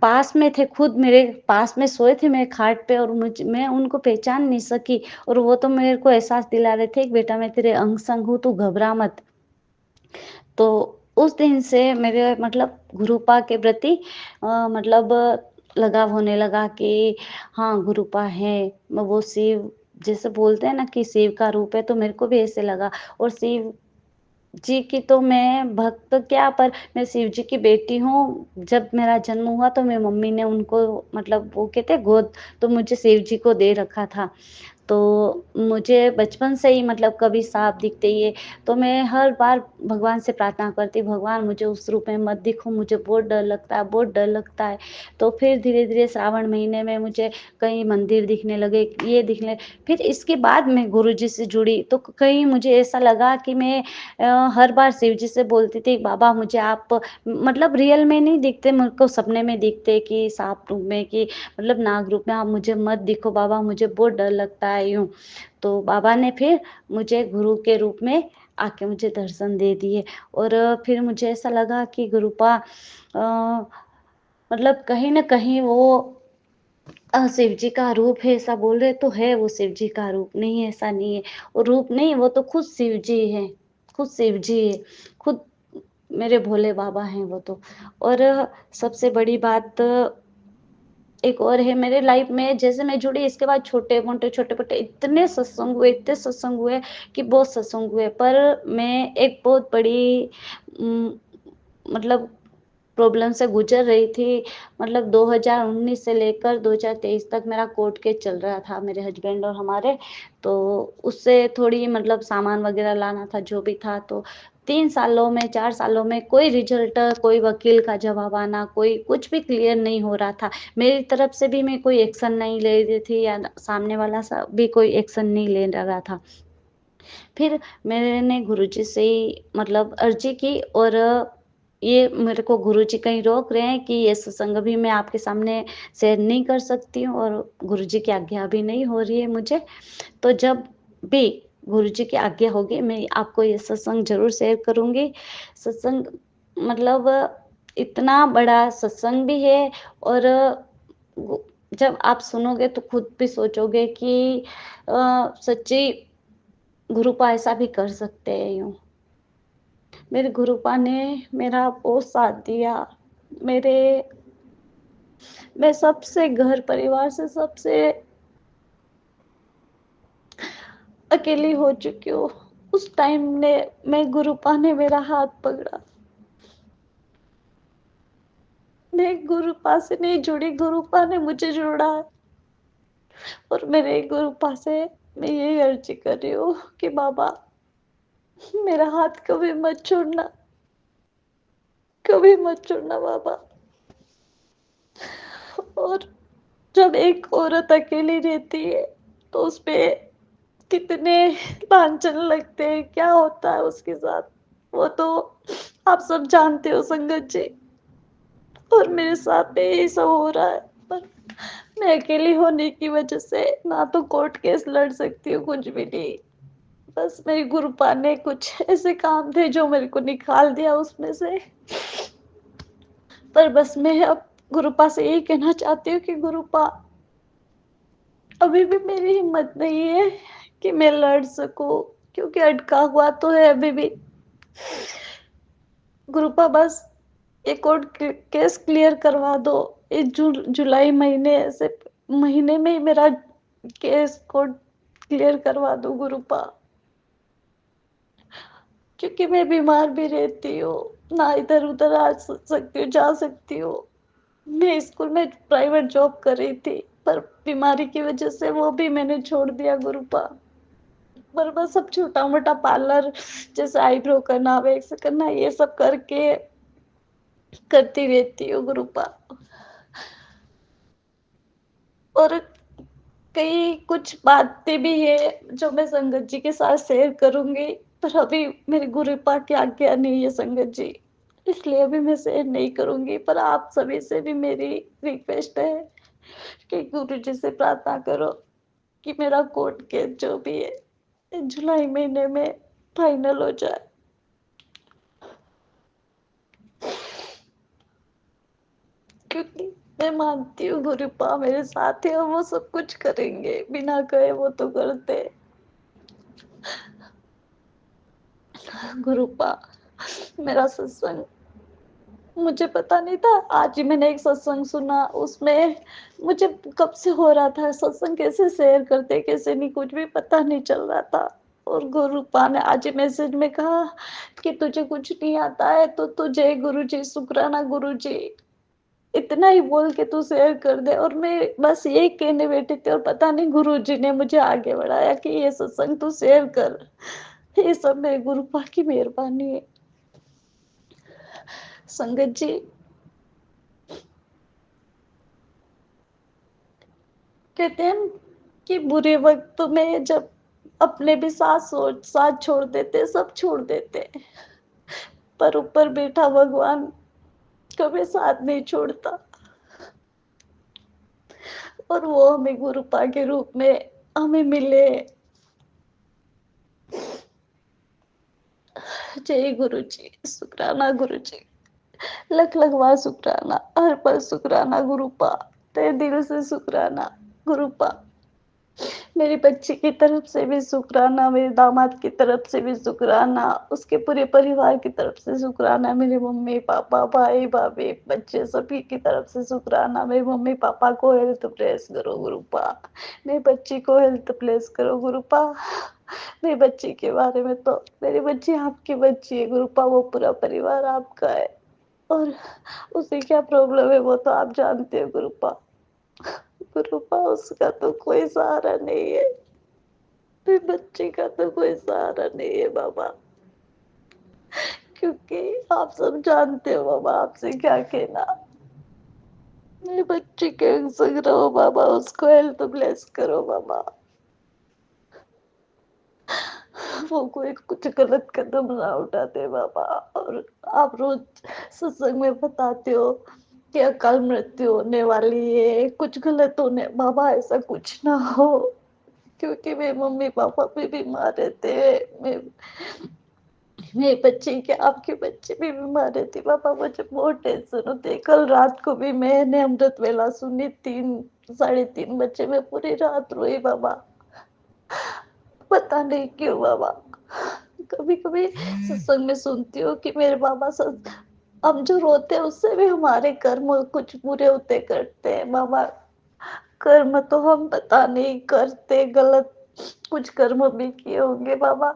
पास में थे, खुद मेरे पास में सोए थे मेरे खाट पे, और मैं उनको पहचान नहीं सकी। और वो तो मेरे को एहसास दिला रहे थे कि बेटा मैं तेरे अंग संग हूँ, तू घबरा मत। तो उस दिन से मेरे मतलब गुरुपा के प्रति मतलब लगाव होने लगा कि हाँ, गुरुपा है, वो शिव जैसे बोलते हैं ना कि शिव का रूप है, तो मेरे को भी ऐसे लगा। और शिव जी की तो मैं भक्त क्या, पर मैं शिव जी की बेटी हूँ। जब मेरा जन्म हुआ तो मेरी मम्मी ने उनको मतलब वो कहते हैं गोद, तो मुझे शिव जी को दे रखा था। तो मुझे बचपन से ही मतलब कभी साँप दिखते ही है, तो मैं हर बार भगवान से प्रार्थना करती, भगवान मुझे उस रूप में मत दिखो, मुझे बहुत डर लगता है, बहुत डर लगता है। तो फिर धीरे-धीरे श्रावण महीने में मुझे कहीं मंदिर दिखने लगे, ये दिखने, फिर इसके बाद मैं गुरुजी से जुड़ी, तो कहीं मुझे ऐसा लगा कि मैं हर बार शिव जी से बोलती थी, बाबा मुझे आप मतलब रियल में नहीं दिखते, मेरे को सपने में दिखते कि साँप रूप में, कि मतलब नाग रूप में, आप मुझे मत दिखो बाबा, मुझे बहुत डर लगता है यूँ। तो बाबा ने फिर मुझे गुरु के रूप में आके मुझे दर्शन दे दिए। और फिर मुझे ऐसा लगा कि गुरुपा मतलब कहीं न कहीं वो शिव जी का रूप है, ऐसा बोल रहे तो है वो शिव जी का रूप, नहीं ऐसा नहीं है। वो रूप नहीं, वो तो खुद शिव जी हैं, खुद शिव जी है, खुद मेरे भोले बाबा हैं वो तो। और सबसे बड़ी बात एक और है मेरे लाइफ में, जैसे मैं जुड़ी इसके बाद छोटे-मोटे इतने सत्संग हुए, इतने सत्संग हुए कि बहुत सत्संग हुए। पर मैं एक बहुत बड़ी उम, मतलब प्रॉब्लम से गुज़र रही थी। मतलब 2019 से लेकर 2023 तक मेरा कोर्ट केस चल रहा था मेरे हस्बैंड और हमारे। तो उससे थोड़ी मतलब सामान वग़ैरह लाना था, जो भी था। तो 3 सालों में, 4 सालों में कोई रिज़ल्ट, कोई वकील का जवाब आना, कोई कुछ भी क्लियर नहीं हो रहा था। मेरी तरफ से भी मैं कोई एक्शन नहीं ले रही थी, या सामने वाला सा भी कोई एक्शन नहीं ले रहा था। फिर मैंने गुरुजी से ही मतलब अर्ज़ी की, और ये मेरे को गुरुजी कहीं रोक रहे हैं कि ये सत्संग भी मैं आपके सामने शेयर नहीं कर सकती हूँ, और गुरुजी की आज्ञा भी नहीं हो रही है मुझे। तो जब भी गुरुजी की आज्ञा होगी, मैं आपको ये सत्संग ज़रूर शेयर करूँगी। सत्संग मतलब इतना बड़ा सत्संग भी है, और गु जब आप सुनोगे तो खुद भी सोचोगे कि सच्ची गुरुपा ऐसा भी कर सकते हैं यूँ। मेरे गुरुपा ने मेरा बहुत साथ दिया। मेरे मैं सबसे घर परिवार से सबसे अकेली हो चुकी हूँ। उस टाइम ने मैं गुरुपा ने मेरा हाथ पकड़ा। मैं गुरुपा से नहीं जुड़ी, गुरुपा ने मुझे जोड़ा है। और मेरे गुरुपा से मैं यही अर्ज़ी कर रही हूँ कि बाबा मेरा हाथ कभी मत छोड़ना, कभी मत छोड़ना बाबा। और जब एक औरत अकेली रहती है तो उसपे कितने लांछन लगते हैं, क्या होता है उसके साथ, वो तो आप सब जानते हो संगत जी। और मेरे साथ में यही सब हो रहा है। पर मैं अकेली होने की वजह से ना तो कोर्ट केस लड़ सकती हूँ, कुछ भी नहीं। बस मेरी गुरुपा ने कुछ ऐसे काम थे जो मेरे को निकाल दिया उसमें से। पर बस मैं अब गुरुपा से यही कहना चाहती हूँ कि गुरुपा अभी भी मेरी हिम्मत नहीं है कि मैं लड़ सकूँ, क्योंकि अटका हुआ तो है अभी भी। गुरुपा बस ये कोर्ट केस क्लियर करवा दो। इस जुलाई महीने में ही मेरा केस कोर्ट क्लियर करवा दो गुरुपा, क्योंकि मैं बीमार भी रहती हूँ, ना इधर उधर आ सकती हूँ, जा सकती हूँ। मैं स्कूल में प्राइवेट जॉब कर रही थी, पर बीमारी की वजह से वो भी मैंने छोड़ दिया गुरुपा। पर बस अब छोटा मोटा पार्लर जैसे आईब्रो करना, वैक्स करना, ये सब करके करती रहती हूँ गुरुपा। और कई कुछ बातें भी है जो मैं संगत जी के साथ शेयर करूंगी, पर अभी मेरी गुरुपा की आज्ञा नहीं है संगत जी, इसलिए अभी मैं शेयर नहीं करूंगी। पर आप सभी से भी मेरी रिक्वेस्ट है कि गुरु जी से प्रार्थना करो कि मेरा कोर्ट केस जो भी है जुलाई महीने में फाइनल हो जाए, क्योंकि मैं मानती हूँ गुरुपा मेरे साथ है और वो सब कुछ करेंगे, बिना कहे वो तो करते। गुरुपा मेरा सत्संग मुझे पता नहीं था, आज ही मैंने एक सत्संग सुना, उसमें मुझे कब से हो रहा था सत्संग कैसे शेयर करते, कैसे नहीं, कुछ भी पता नहीं चल रहा था। और गुरुपा ने आज ही मैसेज में कहा कि तुझे कुछ नहीं आता है तो तू जय गुरुजी, शुक्राना गुरुजी, इतना ही बोल के तू शेयर कर दे। और मैं बस यही कहने बैठी थी और पता नहीं गुरुजी ने मुझे आगे बढ़ाया कि ये सत्संग तू शेयर कर। ये सब मेरे गुरुपा की मेहरबानी है। संगत जी, कहते हैं कि बुरे वक्त में जब अपने भी साथ छोड़ देते, सब छोड़ देते, पर ऊपर बैठा भगवान कभी साथ नहीं छोड़ता। और वो हमें गुरुपा के रूप में हमें मिले। जय गुरु जी, शुक्राना गुरु जी, लख लख बार शुक्राना, हर पल शुक्राना गुरुपा, तहे दिल से शुक्राना गुरुपा। मेरी बच्ची की तरफ से भी शुक्राना, मेरे दामाद की तरफ से भी शुक्राना, उसके पूरे परिवार की तरफ से शुक्राना, मेरे मम्मी पापा भाई भाभी बच्चे सभी की तरफ से शुक्राना। मेरे मम्मी पापा को हेल्थ प्लेस करो गुरुपा, मेरी बच्ची को हेल्थ प्लेस करो गुरुपा। मेरी बच्ची के बारे में तो, मेरी बच्ची आपकी बच्ची है गुरुपा, वो पूरा परिवार आपका है। और उसे क्या प्रॉब्लम है वो तो आप जानते हो गुरुपा। गुरुपा उसका तो कोई सहारा नहीं है, मेरे बच्चे का तो कोई सहारा नहीं है बाबा, क्योंकि आप सब जानते हो बाबा, आपसे क्या कहना। मेरे बच्चे के संग रहो बाबा, उसको हेल्थ ब्लेस करो बाबा, वो कोई कुछ गलत कदम ना उठाते बाबा। और आप रोज सत्संग में बताते हो कि अकाल मृत्यु होने वाली है, कुछ गलत होने, बाबा ऐसा कुछ ना हो, क्योंकि मेरे मम्मी पापा भी बीमार रहते हैं, मेरे बच्चे क्या आपके बच्चे भी बीमार रहते पापा, मुझे बहुत टेंशन होती है। कल रात को भी मैंने अमृत वेला सुनी, 3 साढ़े 3 बजे मैं पूरी रात रोई बाबा, पता नहीं क्यों बाबा। कभी कभी सत्संग में सुनती हूँ कि मेरे बाबा सच, हम जो रोते हैं उससे भी हमारे कर्म कुछ बुरे होते करते हैं बाबा। कर्म तो हम पता नहीं करते, गलत कुछ कर्म भी किए होंगे बाबा,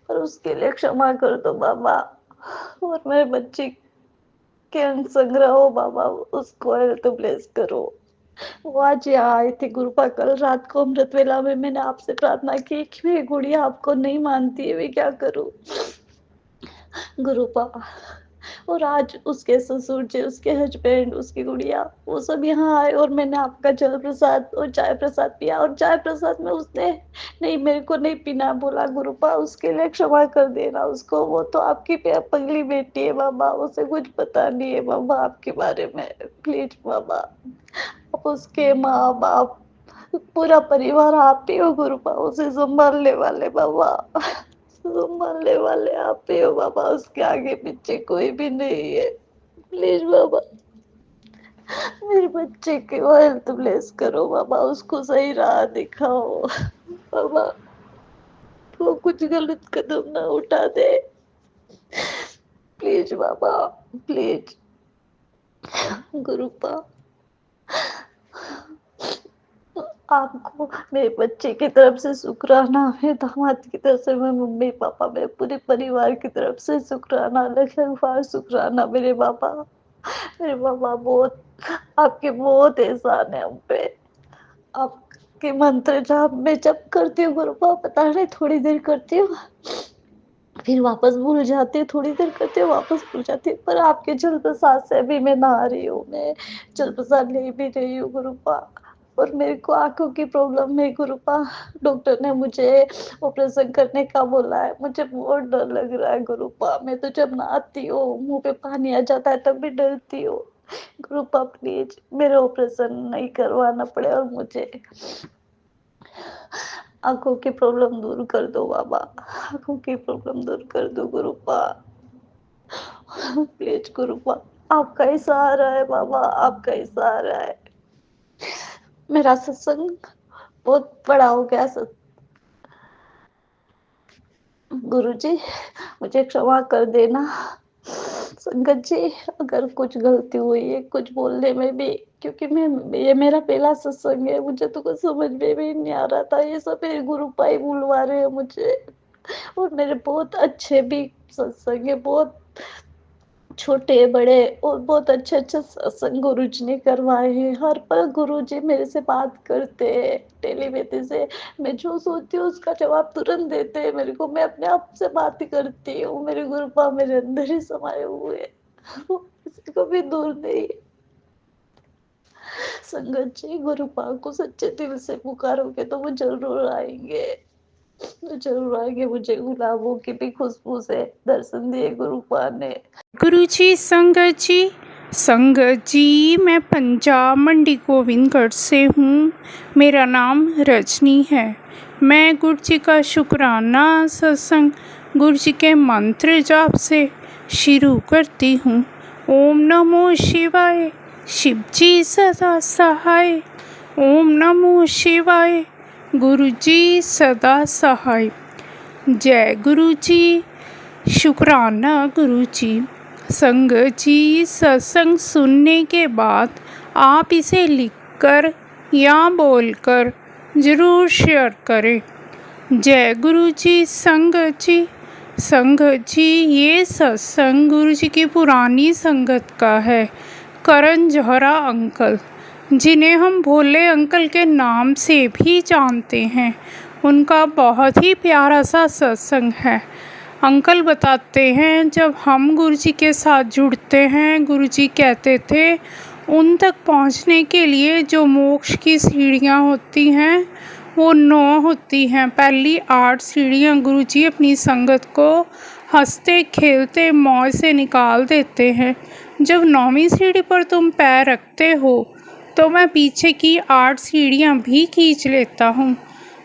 पर उसके लिए क्षमा कर दो बाबा। और मेरे बच्चे के अंग संग्रह हो बाबा, उसको हेल्थ ब्लेस करो। वो आज यहाँ आए थे गुरुपा, कल रात को अमृत वेला में मैंने आपसे प्रार्थना की कि मेरी गुड़िया आपको नहीं मानती है, मैं क्या करूं गुरुपा। और आज उसके ससुर जी, उसके हस्बैंड, उसकी गुड़िया, वो सब यहाँ आए और मैंने आपका जल प्रसाद और चाय प्रसाद पिया। और चाय प्रसाद में उसने नहीं, मेरे को नहीं पीना बोला गुरुपा, उसके लिए क्षमा कर देना उसको, वो तो आपकी पगली बेटी है बाबा, उसे कुछ पता नहीं है बाबा आपके बारे में, प्लीज बाबा। आप उसके माँ बाप पूरा परिवार आप ही हो गुरुपा, उसे संभालने वाले बाबा, संभालने वाले आप ही हो बाबा, उसके आगे पीछे कोई भी नहीं है। प्लीज बाबा, मेरे बच्चे की हेल्थ ब्लेस करो बाबा, उसको सही राह दिखाओ बाबा, वो कुछ गलत कदम ना उठा दे, प्लीज बाबा, प्लीज गुरुपा। आपको मेरे बच्चे की तरफ से शुक्राना, मेरे दामाद की तरफ से, मेरे मम्मी पापा, मेरे पूरे परिवार की तरफ से शुक्राना, लख लख बार शुक्राना मेरे बाबा। मेरे बाबा बहुत, आपके बहुत एहसान है हम पे। आपके मंत्र जाप मैं जब करती हूँ गुरुपा, पता नहीं थोड़ी देर करती हूँ फिर वापस भूल जाती हूँ, थोड़ी देर करती हूँ वापस भूल जाती हूँ, पर आपके जल प्रसाद से भी मैं नहा रही हूँ, मैं जल प्रसाद ले भी रही हूँ गुरुपा। और मेरे को आंखों की प्रॉब्लम है गुरुपा, डॉक्टर ने मुझे ऑपरेशन करने का बोला है, मुझे बहुत डर लग रहा है गुरुपा, मैं तो जब नहाती हूँ मुंह पे पानी आ जाता है तब भी डरती हूँ गुरुपा, प्लीज मेरे ऑपरेशन नहीं करवाना पड़े और मुझे आंखों की प्रॉब्लम दूर कर दो बाबा, आंखों की प्रॉब्लम दूर कर दो गुरुपा, प्लीज गुरुपा, आपका ही सहारा है बाबा, आपका ही सहारा है। मेरा सत्संग बहुत बड़ा हो गया, गुरुजी मुझे क्षमा कर देना। संगत जी, अगर कुछ गलती हुई है कुछ बोलने में भी, क्योंकि मैं ये मेरा पहला सत्संग है, मुझे तो कुछ समझ में भी नहीं आ रहा था। ये सब मेरे गुरु भाई बुलवा रहे हैं मुझे, और मेरे बहुत अच्छे भी सत्संग है, बहुत छोटे-बड़े और बहुत अच्छे-अच्छे सत्संग गुरुजी ने करवाए हैं। हर पल गुरुजी मेरे से बात करते हैं टेलीपैथी से। मैं जो सोचती हूँ उसका जवाब तुरंत देते हैं मेरे को। मैं अपने आप से बात करती हूँ। मेरे गुरुपा मेरे अंदर ही समाये हुए हैं। वो किसी को भी दूर नहीं। संगत जी, गुरुपा को सच्चे दिल से पुकारोगे तो वो ज़रूर आएँगे। वो ज़रूर आएँगे। मुझे गुलाबों की भी खुशबू से दर्शन दिए गुरुपा ने। गुरुजी संगत जी मैं पंजाब मंडी गोविंदगढ़ से हूँ। मेरा नाम रजनी है। मैं गुरु जी का शुक्राना सत्संग गुरु जी के मंत्र जाप से शुरू करती हूँ। ओम नमो शिवाय, शिव जी सदा सहाय। ओम नमो शिवाय, गुरु जी सदा सहाय। जय गुरु जी, शुक्राना गुरु जी। संगत जी, सत्संग सुनने के बाद आप इसे लिखकर या बोलकर ज़रूर शेयर करें। जय गुरु जी। संगत जी ये सत्संग गुरु जी की पुरानी संगत का है। करण जौहरा अंकल, जिन्हें हम भोले अंकल के नाम से भी जानते हैं, उनका बहुत ही प्यारा सा सत्संग है। अंकल बताते हैं जब हम गुरुजी के साथ जुड़ते हैं, गुरुजी कहते थे उन तक पहुंचने के लिए जो मोक्ष की सीढ़ियां होती हैं वो 9 होती हैं। पहली 8 सीढ़ियां गुरुजी अपनी संगत को हंसते खेलते मौज से निकाल देते हैं। जब 9वीं सीढ़ी पर तुम पैर रखते हो तो मैं पीछे की 8 सीढ़ियां भी खींच लेता हूँ।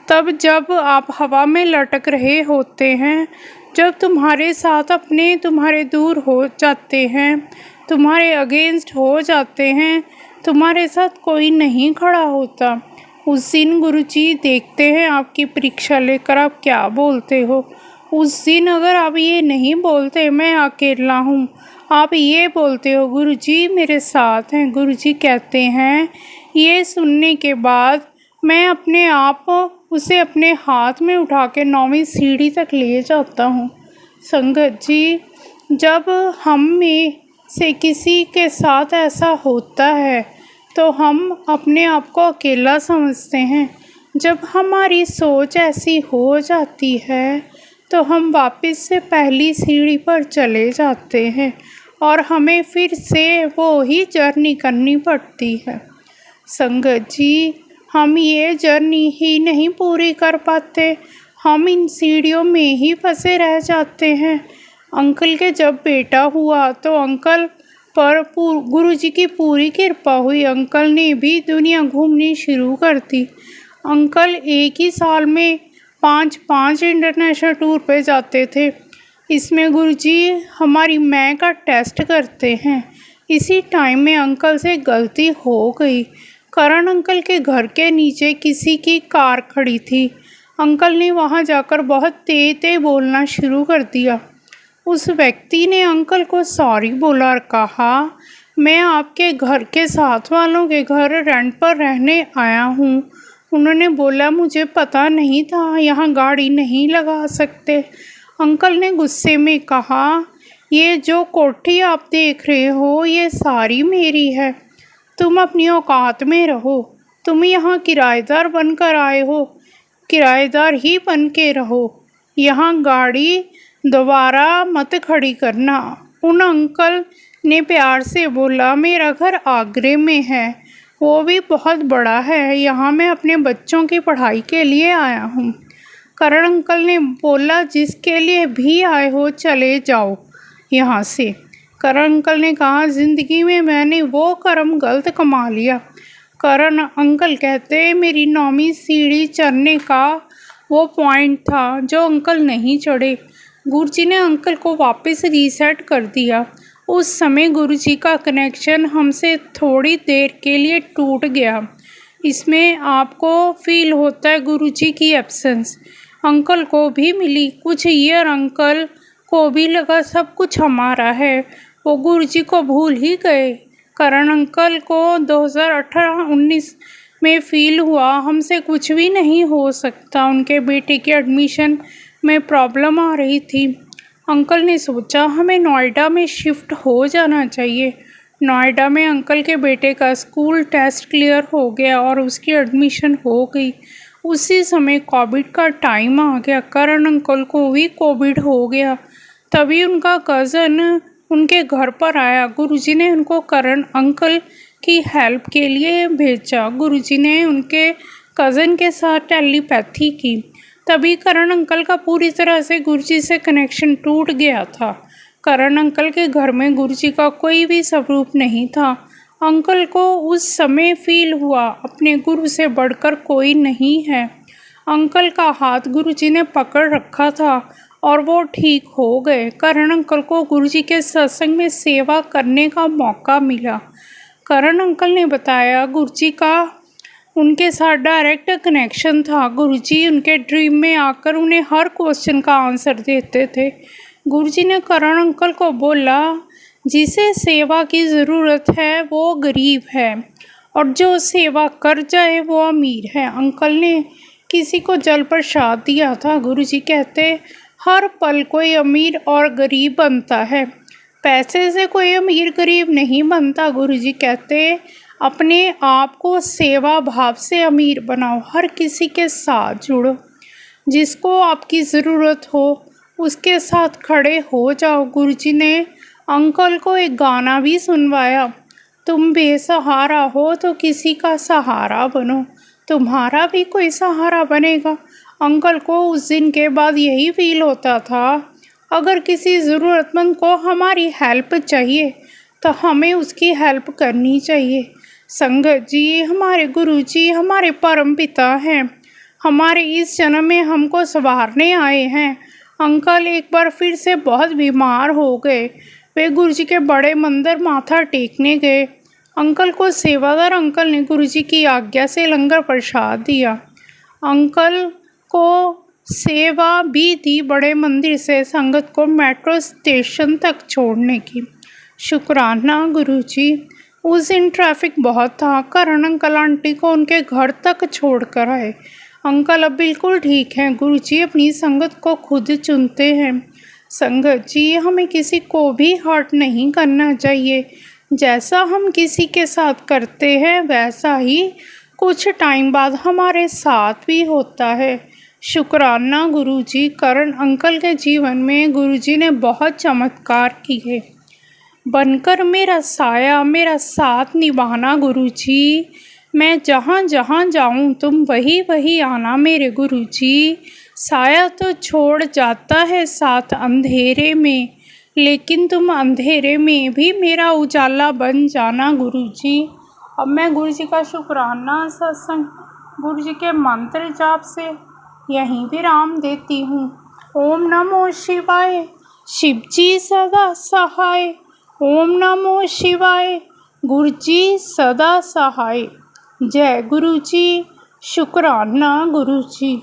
तब जब आप हवा में लटक रहे होते हैं, जब तुम्हारे साथ अपने तुम्हारे दूर हो जाते हैं, तुम्हारे अगेंस्ट हो जाते हैं, तुम्हारे साथ कोई नहीं खड़ा होता, उस दिन गुरुजी देखते हैं आपकी परीक्षा लेकर आप क्या बोलते हो। उस दिन अगर आप ये नहीं बोलते मैं अकेला हूँ, आप ये बोलते हो गुरुजी मेरे साथ हैं, गुरुजी कहते हैं ये सुनने के बाद मैं अपने आप उसे अपने हाथ में उठा के 9वीं सीढ़ी तक ले जाता हूँ। संगत जी, जब हम में से किसी के साथ ऐसा होता है तो हम अपने आप को अकेला समझते हैं। जब हमारी सोच ऐसी हो जाती है तो हम वापस से पहली सीढ़ी पर चले जाते हैं और हमें फिर से वो ही जर्नी करनी पड़ती है। संगत जी, हम ये जर्नी ही नहीं पूरी कर पाते, हम इन सीढ़ियों में ही फंसे रह जाते हैं। अंकल के जब बेटा हुआ तो अंकल पर गुरुजी की पूरी कृपा हुई। अंकल ने भी दुनिया घूमनी शुरू कर दी। अंकल एक ही साल में 5 इंटरनेशनल टूर पे जाते थे। इसमें गुरुजी हमारी माँ का टेस्ट करते हैं। इसी टाइम में अंकल से गलती हो गई। करण अंकल के घर के नीचे किसी की कार खड़ी थी। अंकल ने वहां जाकर बहुत तेज बोलना शुरू कर दिया। उस व्यक्ति ने अंकल को सॉरी बोला और कहा मैं आपके घर के साथ वालों के घर रेंट पर रहने आया हूँ। उन्होंने बोला मुझे पता नहीं था, यहाँ गाड़ी नहीं लगा सकते। अंकल ने गुस्से में कहा ये जो कोठी आप देख रहे हो ये सारी मेरी है, तुम अपनी औकात में रहो। तुम यहाँ किराएदार बनकर आए हो, किराएदार ही बन के रहो। यहाँ गाड़ी दोबारा मत खड़ी करना। उन अंकल ने प्यार से बोला मेरा घर आगरे में है, वो भी बहुत बड़ा है, यहाँ मैं अपने बच्चों की पढ़ाई के लिए आया हूँ। करण अंकल ने बोला जिसके लिए भी आए हो चले जाओ यहाँ से। करण अंकल ने कहा ज़िंदगी में मैंने वो कर्म गलत कमा लिया। करण अंकल कहते मेरी 9वीं सीढ़ी चढ़ने का वो पॉइंट था जो अंकल नहीं चढ़े। गुरुजी ने अंकल को वापस रीसेट कर दिया। उस समय गुरुजी का कनेक्शन हमसे थोड़ी देर के लिए टूट गया। इसमें आपको फील होता है गुरुजी की एब्सेंस। अंकल को भी मिली। कुछ ईयर अंकल को भी लगा सब कुछ हमारा है, वो गुरुजी को भूल ही गए। करण अंकल को 2018-19 में फील हुआ हमसे कुछ भी नहीं हो सकता। उनके बेटे के एडमिशन में प्रॉब्लम आ रही थी। अंकल ने सोचा हमें नोएडा में शिफ्ट हो जाना चाहिए। नोएडा में अंकल के बेटे का स्कूल टेस्ट क्लियर हो गया और उसकी एडमिशन हो गई। उसी समय कोविड का टाइम आ गया। करण अंकल को भी कोविड हो गया। तभी उनका कज़न उनके घर पर आया। गुरुजी ने उनको करण अंकल की हेल्प के लिए भेजा। गुरुजी ने उनके कज़न के साथ टेलीपैथी की। तभी करण अंकल का पूरी तरह से गुरुजी से कनेक्शन टूट गया था। करण अंकल के घर में गुरुजी का कोई भी स्वरूप नहीं था। अंकल को उस समय फील हुआ अपने गुरु से बढ़कर कोई नहीं है। अंकल का हाथ गुरुजी ने पकड़ रखा था और वो ठीक हो गए। करण अंकल को गुरुजी के सत्संग में सेवा करने का मौका मिला। करण अंकल ने बताया गुरुजी का उनके साथ डायरेक्ट कनेक्शन था। गुरुजी उनके ड्रीम में आकर उन्हें हर क्वेश्चन का आंसर देते थे। गुरुजी ने करण अंकल को बोला जिसे सेवा की ज़रूरत है वो गरीब है और जो सेवा कर जाए वो अमीर है। अंकल ने किसी को जल प्रसाद दिया था। गुरुजी कहते हर पल कोई अमीर और गरीब बनता है, पैसे से कोई अमीर गरीब नहीं बनता। गुरुजी कहते अपने आप को सेवा भाव से अमीर बनाओ, हर किसी के साथ जुड़ो, जिसको आपकी ज़रूरत हो उसके साथ खड़े हो जाओ। गुरुजी ने अंकल को एक गाना भी सुनवाया, तुम बेसहारा हो तो किसी का सहारा बनो, तुम्हारा भी कोई सहारा बनेगा। अंकल को उस दिन के बाद यही फील होता था अगर किसी ज़रूरतमंद को हमारी हेल्प चाहिए तो हमें उसकी हेल्प करनी चाहिए। संगत जी, हमारे गुरुजी हमारे परम पिता हैं, हमारे इस जन्म में हमको संवारने आए हैं। अंकल एक बार फिर से बहुत बीमार हो गए। वे गुरुजी के बड़े मंदिर माथा टेकने गए। अंकल को सेवादार अंकल ने गुरुजी की आज्ञा से लंगर प्रसाद दिया। अंकल को सेवा भी दी बड़े मंदिर से संगत को मेट्रो स्टेशन तक छोड़ने की। शुक्राना गुरुजी। उस दिन ट्रैफिक बहुत था। करण अंकल आंटी को उनके घर तक छोड़कर आए। अंकल अब बिल्कुल ठीक हैं। गुरुजी अपनी संगत को खुद चुनते हैं। संगत जी, हमें किसी को भी हर्ट नहीं करना चाहिए। जैसा हम किसी के साथ करते हैं वैसा ही कुछ टाइम बाद हमारे साथ भी होता है। शुक्राना गुरुजी। करण अंकल के जीवन में गुरुजी ने बहुत चमत्कार किए। बनकर मेरा साया मेरा साथ निभाना गुरुजी, मैं जहाँ जहाँ जाऊँ तुम वही वही आना मेरे गुरुजी। साया तो छोड़ जाता है साथ अंधेरे में, लेकिन तुम अंधेरे में भी मेरा उजाला बन जाना गुरुजी। अब मैं गुरुजी का शुक्राना सत्संग गुरुजी के मंत्र जाप से यहीं विराम देती हूँ। ओम नमो शिवाय। शिव जी सदा सहाय। ओम नमो शिवाय। गुरुजी सदा सहाय। जय गुरुजी। शुक्राना गुरुजी।